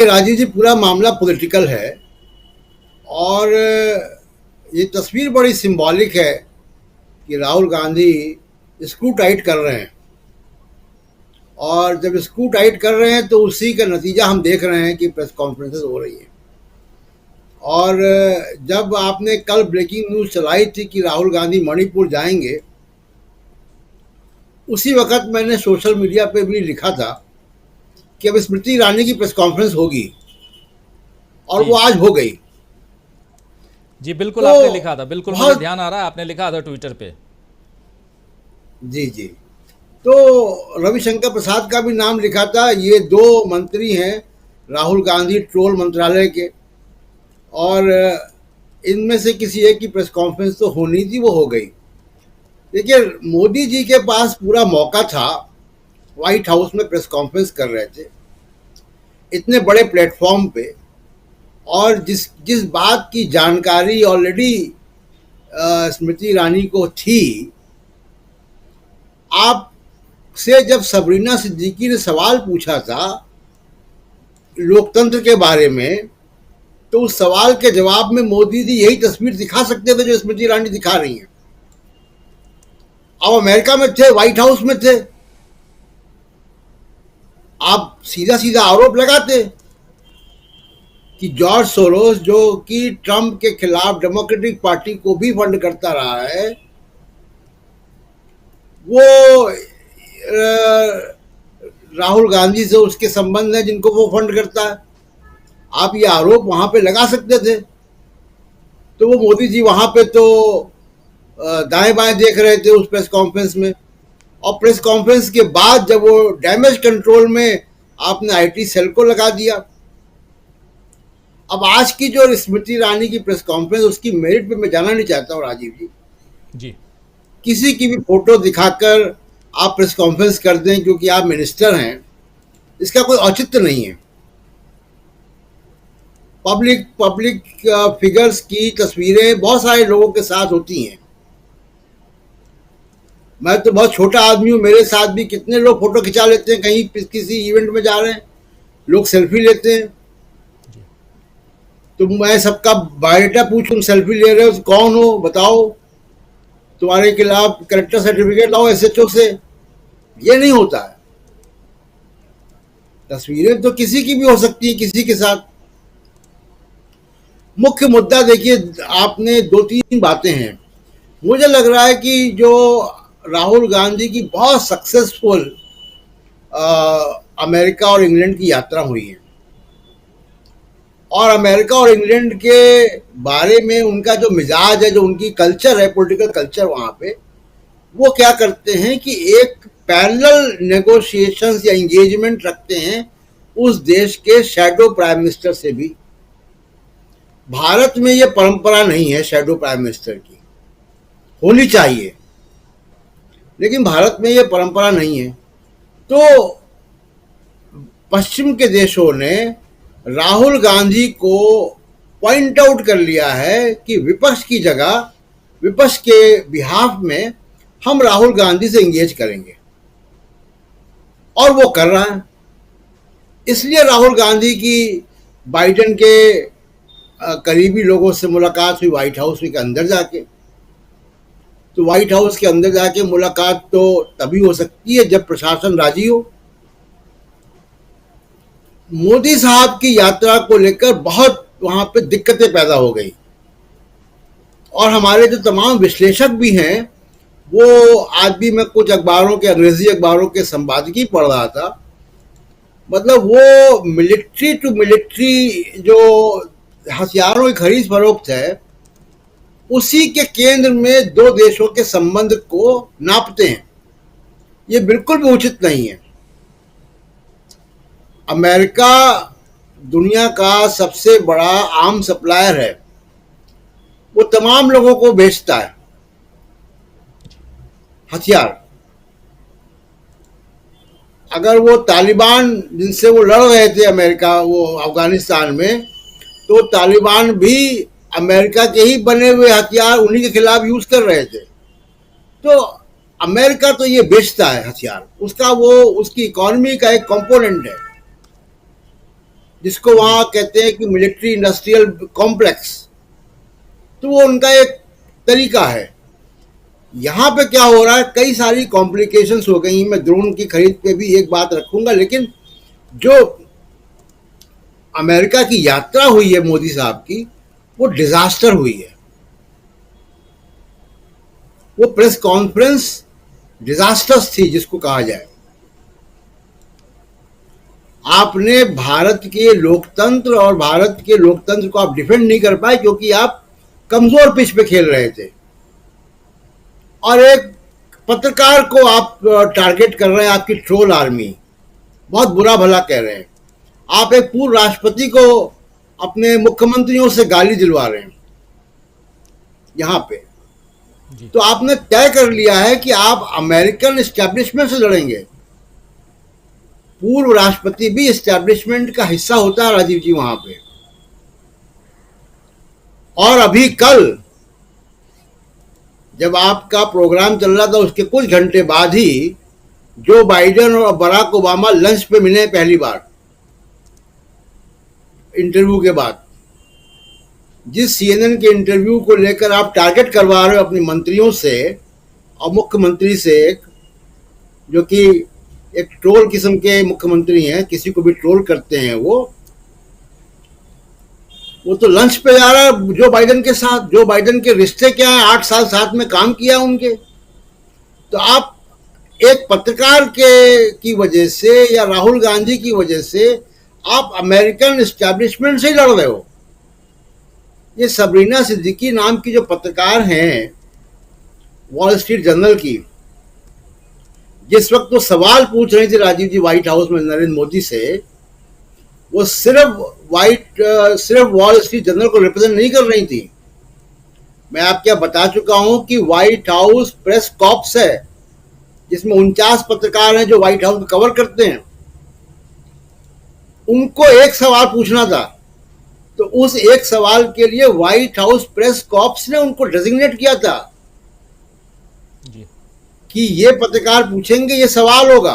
राजीव जी, पूरा मामला पॉलिटिकल है और ये तस्वीर बड़ी सिंबॉलिक है कि राहुल गांधी स्क्रू टाइट कर रहे हैं और जब स्क्रू टाइट कर रहे हैं तो उसी का नतीजा हम देख रहे हैं कि प्रेस कॉन्फ्रेंसेस हो रही हैं। और जब आपने कल ब्रेकिंग न्यूज़ चलाई थी कि राहुल गांधी मणिपुर जाएंगे, उसी वक्त मैंने सोशल मीडिया पे भी लिखा था कि अब स्मृति ईरानी की प्रेस कॉन्फ्रेंस होगी और जी वो आज हो गई। जी, बिल्कुल तो आपने लिखा था, बिल्कुल मुझे बहुत ध्यान आ रहा है, आपने लिखा था ट्विटर पे। जी जी, तो रविशंकर प्रसाद का भी नाम लिखा था। ये दो मंत्री हैं राहुल गांधी ट्रोल मंत्रालय के, और इनमें से किसी एक की प्रेस कॉन्फ्रेंस तो होनी थी, वो हो गई। देखिए, मोदी जी के पास पूरा मौका था, व्हाइट हाउस में प्रेस कॉन्फ्रेंस कर रहे थे इतने बड़े प्लेटफॉर्म पे, और जिस जिस बात की जानकारी ऑलरेडी स्मृति ईरानी को थी। आपसे जब सबरीना सिद्दीकी ने सवाल पूछा था लोकतंत्र के बारे में, तो उस सवाल के जवाब में मोदी जी यही तस्वीर दिखा सकते थे जो स्मृति ईरानी दिखा रही हैं। अब अमेरिका में थे, व्हाइट हाउस में थे, आप सीधा सीधा आरोप लगाते कि जॉर्ज सोरोस, जो कि ट्रंप के खिलाफ डेमोक्रेटिक पार्टी को भी फंड करता रहा है, वो राहुल गांधी से उसके संबंध है जिनको वो फंड करता है। आप ये आरोप वहां पे लगा सकते थे। तो वो मोदी जी वहां पे तो दाएं बाएं देख रहे थे उस प्रेस कॉन्फ्रेंस में, और प्रेस कॉन्फ्रेंस के बाद जब वो डैमेज कंट्रोल में आपने आईटी सेल को लगा दिया। अब आज की जो स्मृति ईरानी की प्रेस कॉन्फ्रेंस, उसकी मेरिट पे मैं जाना नहीं चाहता हूँ राजीव जी। जी किसी की भी फोटो दिखाकर आप प्रेस कॉन्फ्रेंस कर दें क्योंकि आप मिनिस्टर हैं, इसका कोई औचित्य नहीं है। पब्लिक फिगर्स की तस्वीरें बहुत सारे लोगों के साथ होती हैं। मैं तो बहुत छोटा आदमी हूँ, मेरे साथ भी कितने लोग फोटो खिंचा लेते हैं, कहीं किसी इवेंट में जा रहे हैं लोग सेल्फी लेते हैं। जी तो मैं सबका बायोडाटा पूछूं, सेल्फी ले रहे हो तो कौन हो बताओ, तुम्हारे खिलाफ करेक्टर सर्टिफिकेट लाओ एसएचओ से। ये नहीं होता है। तस्वीरें तो किसी की भी हो सकती है किसी के साथ। मुख्य मुद्दा देखिए, आपने दो तीन बातें हैं। मुझे लग रहा है कि जो राहुल गांधी की बहुत सक्सेसफुल अमेरिका और इंग्लैंड की यात्रा हुई है, और अमेरिका और इंग्लैंड के बारे में उनका जो मिजाज है, जो उनकी कल्चर है, पॉलिटिकल कल्चर वहाँ पे, वो क्या करते हैं कि एक पैरेलल नेगोशिएशंस या एंगेजमेंट रखते हैं उस देश के शैडो प्राइम मिनिस्टर से भी। भारत में ये परंपरा नहीं है शैडो प्राइम मिनिस्टर की, होनी चाहिए, लेकिन भारत में ये परंपरा नहीं है। तो पश्चिम के देशों ने राहुल गांधी को पॉइंट आउट कर लिया है कि विपक्ष की जगह, विपक्ष के बिहाफ में हम राहुल गांधी से एंगेज करेंगे, और वो कर रहा है। इसलिए राहुल गांधी की बाइडेन के करीबी लोगों से मुलाकात हुई व्हाइट हाउस के अंदर जाके। तो व्हाइट हाउस के अंदर जाके मुलाकात तो तभी हो सकती है जब प्रशासन राजी हो। मोदी साहब की यात्रा को लेकर बहुत वहां पे दिक्कतें पैदा हो गई, और हमारे जो तमाम विश्लेषक भी हैं, वो आज भी मैं कुछ अखबारों के, अंग्रेजी अखबारों के संपादकीय पढ़ रहा था। मतलब वो मिलिट्री टू मिलिट्री जो हथियारों की खरीद फरोख्त है, उसी के केंद्र में दो देशों के संबंध को नापते हैं। ये बिल्कुल भी उचित नहीं है। अमेरिका दुनिया का सबसे बड़ा आर्म सप्लायर है, वो तमाम लोगों को बेचता है हथियार। अगर वो तालिबान जिनसे वो लड़ रहे थे अमेरिका, वो अफगानिस्तान में, तो तालिबान भी अमेरिका के ही बने हुए हथियार उन्हीं के खिलाफ यूज कर रहे थे। तो अमेरिका तो ये बेचता है हथियार, उसका वो उसकी इकोनॉमी का एक कंपोनेंट है। जिसको जी वहाँ कहते हैं कि मिलिट्री इंडस्ट्रियल कॉम्प्लेक्स। तो वो उनका एक तरीका है। यहाँ पे क्या हो रहा है, कई सारी कॉम्प्लिकेशंस हो गई। मैं ड्रोन की खरीद पे भी एक बात रखूंगा, लेकिन जो अमेरिका की यात्रा हुई है मोदी साहब की, वो डिजास्टर हुई है। वो प्रेस कॉन्फ्रेंस डिजास्टर्स थी जिसको कहा जाए। आपने भारत के लोकतंत्र और भारत के लोकतंत्र को आप डिफेंड नहीं कर पाए क्योंकि आप कमजोर पिच पे खेल रहे थे, और एक पत्रकार को आप टारगेट कर रहे हैं, आपकी ट्रोल आर्मी, बहुत बुरा भला कह रहे हैं। आप एक पूर्व राष्ट्रपति को अपने मुख्यमंत्रियों से गाली दिलवा रहे हैं यहाँ पे। जी तो आपने तय कर लिया है कि आप अमेरिकन एस्टेब्लिशमेंट से लड़ेंगे। पूर्व राष्ट्रपति भी एस्टेब्लिशमेंट का हिस्सा होता है राजीव जी वहां पे। और अभी कल जब आपका प्रोग्राम चल रहा था, उसके कुछ घंटे बाद ही जो बाइडेन और बराक ओबामा लंच पे मिले पहली बार इंटरव्यू के बाद। जिस सीएनएन के इंटरव्यू को लेकर आप टारगेट करवा रहे हो अपने मंत्रियों से और मुख्यमंत्री से, जो कि एक ट्रोल किस्म के मुख्यमंत्री हैं, किसी को भी ट्रोल करते हैं वो तो लंच पे जा रहा है जो बाइडेन के साथ। जो बाइडेन के रिश्ते क्या है, 8 साल साथ में काम किया उनके। तो आप एक पत्रकार के की वजह से या राहुल गांधी की वजह से आप अमेरिकन एस्टैब्लिशमेंट से ही लड़ रहे हो। ये सबरीना सिद्दीकी नाम की जो पत्रकार हैं वॉल स्ट्रीट जर्नल की, जिस वक्त वो सवाल पूछ रही थी राजीव जी व्हाइट हाउस में नरेंद्र मोदी से, वो सिर्फ वॉल स्ट्रीट जर्नल को रिप्रेजेंट नहीं कर रही थी। मैं आपको बता चुका हूं कि व्हाइट हाउस प्रेस कॉर्प्स है जिसमें 49 पत्रकार हैं जो व्हाइट हाउस को कवर करते हैं। उनको एक सवाल पूछना था, तो उस एक सवाल के लिए व्हाइट हाउस प्रेस कॉर्प्स ने उनको डेजिग्नेट किया था जी कि ये पत्रकार पूछेंगे, ये सवाल होगा।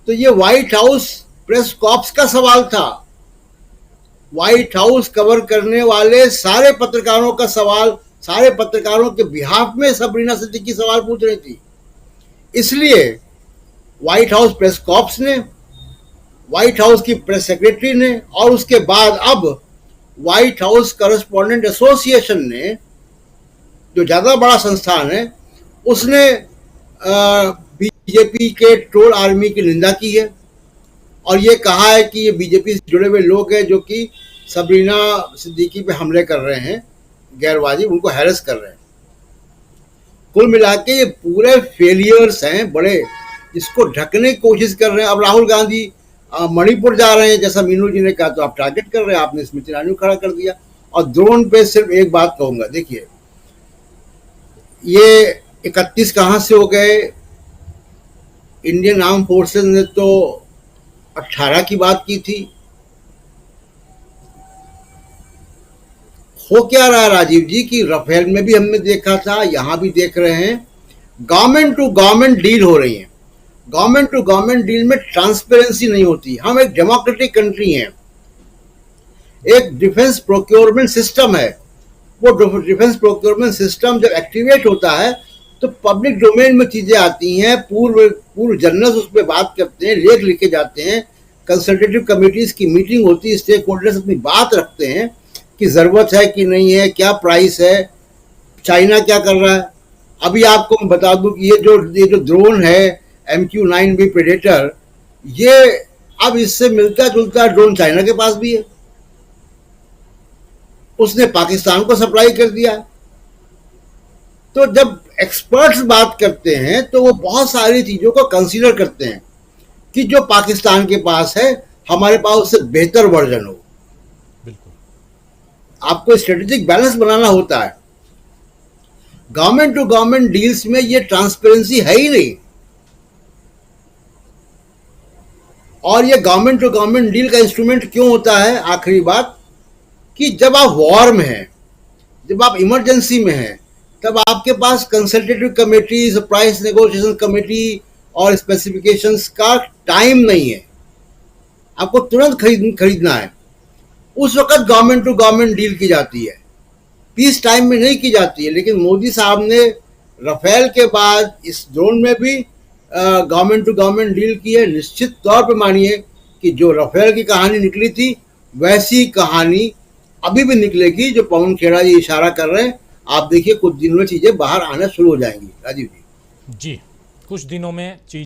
तो ये व्हाइट हाउस प्रेस कॉर्प्स का सवाल था। व्हाइट हाउस कवर करने वाले सारे पत्रकारों का सवाल, सारे पत्रकारों के बिहाफ में सबरीना सिद्दीकी सवाल पूछ रही थी। इसलिए व्हाइट हाउस प्रेस कॉर्प्स ने, व्हाइट हाउस की प्रेस सेक्रेटरी ने, और उसके बाद अब व्हाइट हाउस करस्पॉन्डेंट एसोसिएशन ने, जो ज्यादा बड़ा संस्थान है, उसने बीजेपी के ट्रोल आर्मी की निंदा की है और ये कहा है कि ये बीजेपी से जुड़े हुए लोग हैं जो कि सबरीना सिद्दीकी पे हमले कर रहे हैं, गैरवाजिब उनको हैरेस कर रहे हैं। कुल मिला के ये पूरे फेलियर्स हैं बड़े, जिसको ढकने की कोशिश कर रहे हैं। अब राहुल गांधी मणिपुर जा रहे हैं, जैसा मीनू जी ने कहा, तो आप टारगेट कर रहे हैं। आपने स्मृति ईरानी को खड़ा कर दिया। और ड्रोन पे सिर्फ एक बात कहूंगा, देखिए ये 31 कहाँ से हो गए। इंडियन आर्म फोर्सेस ने तो 18 की बात की थी। हो क्या रहा है राजीव जी कि राफेल में भी हमने देखा था, यहां भी देख रहे हैं, गवर्नमेंट टू गवर्नमेंट डील हो रही है। गवर्नमेंट टू गवर्नमेंट डील में ट्रांसपेरेंसी नहीं होती। हम एक डेमोक्रेटिक कंट्री हैं, एक डिफेंस प्रोक्योरमेंट सिस्टम है। वो डिफेंस प्रोक्योरमेंट सिस्टम जब एक्टिवेट होता है तो पब्लिक डोमेन में चीजें आती हैं, पूर्व जनरल्स उस पर बात करते हैं, लेख लिखे जाते हैं, कंसल्टेटिव कमिटीज की मीटिंग होती है, स्टेक होल्डर्स अपनी बात रखते हैं कि जरूरत है कि नहीं है, क्या प्राइस है, चाइना क्या कर रहा है। अभी आपको मैं बता दूं कि ये जो ड्रोन है MQ-9B प्रेडेटर, ये अब इससे मिलता जुलता ड्रोन चाइना के पास भी है। उसने पाकिस्तान को सप्लाई कर दिया। तो जब एक्सपर्ट्स बात करते हैं तो वो बहुत सारी चीजों को कंसीडर करते हैं कि जो पाकिस्तान के पास है हमारे पास उससे बेहतर वर्जन हो। बिल्कुल आपको स्ट्रेटेजिक बैलेंस बनाना होता है। गवर्नमेंट टू गवर्नमेंट डील्स में ये ट्रांसपेरेंसी है ही नहीं। और ये गवर्नमेंट टू गवर्नमेंट डील का इंस्ट्रूमेंट क्यों होता है, आखिरी बात, कि जब आप वॉर में हैं, जब आप इमरजेंसी में हैं, तब आपके पास consultative committee, price negotiation committee और स्पेसिफिकेशंस का टाइम नहीं है। आपको तुरंत खरीदना है, उस वक्त गवर्नमेंट टू गवर्नमेंट डील की जाती है, पीस टाइम में नहीं की जाती है। लेकिन मोदी साहब ने राफेल के बाद इस ड्रोन में भी गवर्नमेंट टू गवर्नमेंट डील की है। निश्चित तौर पर मानिए कि जो राफेल की कहानी निकली थी वैसी कहानी अभी भी निकलेगी, जो पवन खेड़ा जी इशारा कर रहे हैं। आप देखिए कुछ दिनों में चीजें बाहर आना शुरू हो जाएंगी। राजीव जी। जी, कुछ दिनों में चीज